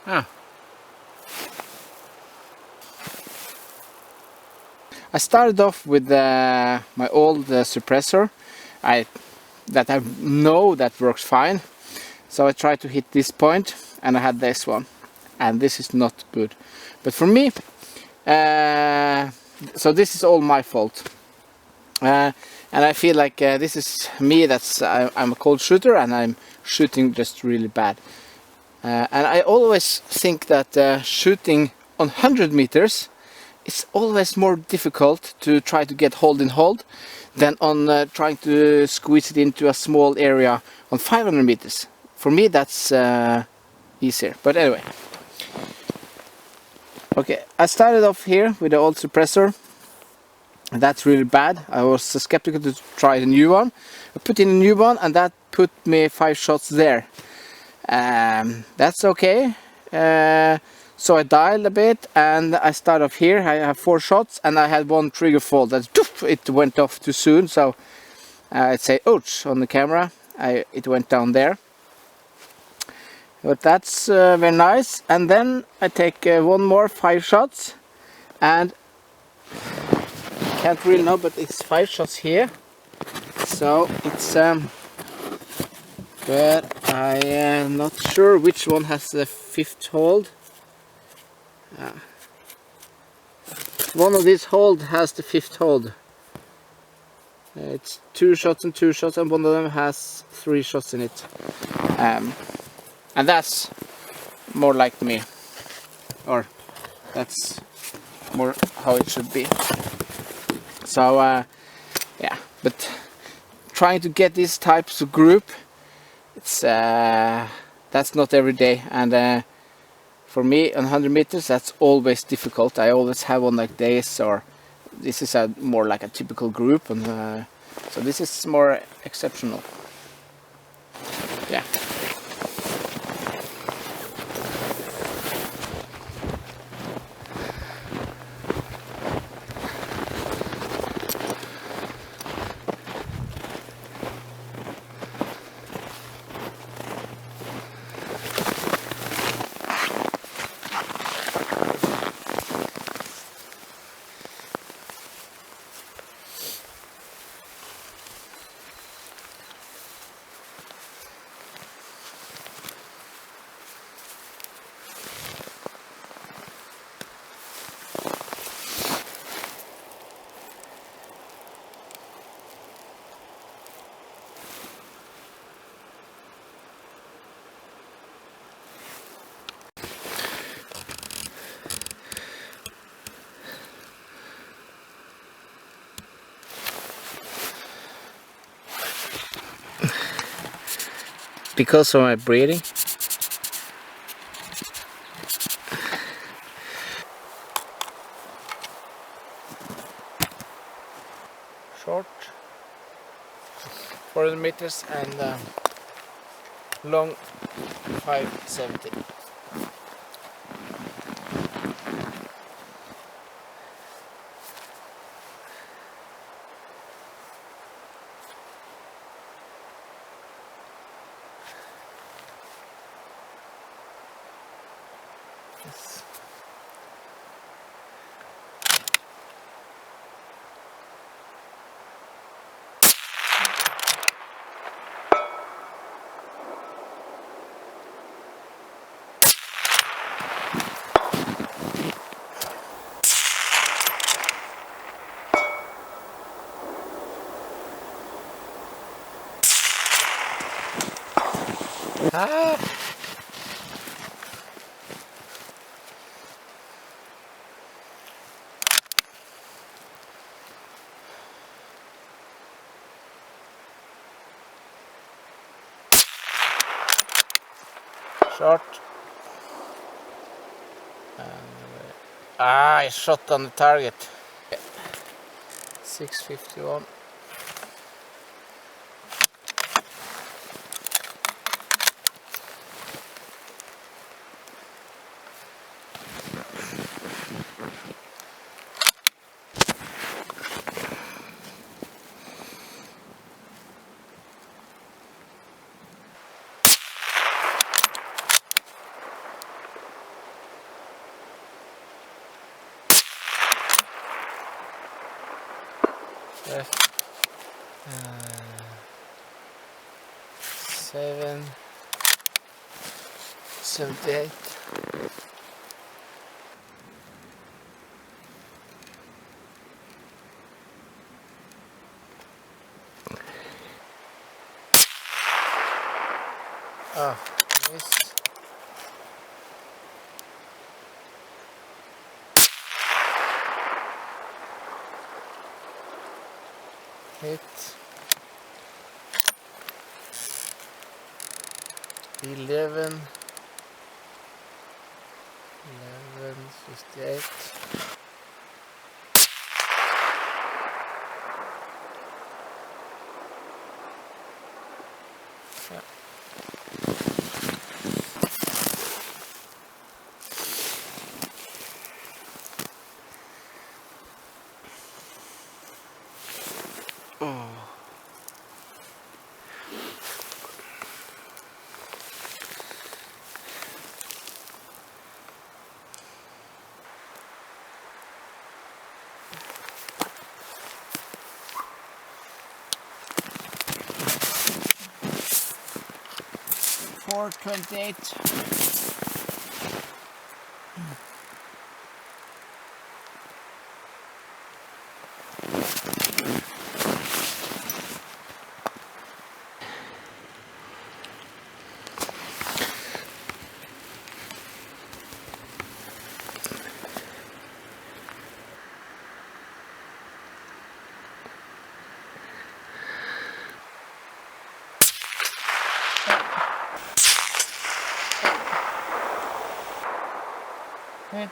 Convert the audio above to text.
Ah. I started off with my old suppressor that I know that works fine. So I tried to hit this point and I had this one, and this is not good. But for me, so this is all my fault. And I feel like this is me, I'm a cold shooter and I'm shooting just really bad. And I always think that shooting on 100 meters is always more difficult to try to get hold in hold than on trying to squeeze it into a small area on 500 meters. For me that's easier, but anyway. Okay, I started off here with the old suppressor. That's really bad. I was skeptical to try the new one. I put in a new one and that put me 5 shots there. That's okay. So I dialed a bit and I start off here. I have 4 shots and I had one trigger fault. It went off too soon, so I'd say ouch on the camera. It went down there. But that's very nice. And then I take one more 5 shots and can't really know, but it's 5 shots here. So it's but I am not sure which one has the 5th hold. One of these hold has the 5th hold. It's 2 shots and 2 shots, and one of them has 3 shots in it. And that's more like me, or that's more how it should be. So yeah, but trying to get these types of group, it's that's not every day, and for me on 100 meters that's always difficult. I always have one like this, or this is more like a typical group, and so this is more exceptional. Yeah. because of my breeding. Short 400 meters and long 570. Yes. Ah! Short. And, I shot on the target. 651. Left. 778. Oh, missed. Hit. 11. 1158. Yeah. Oh. $4.28. Hit.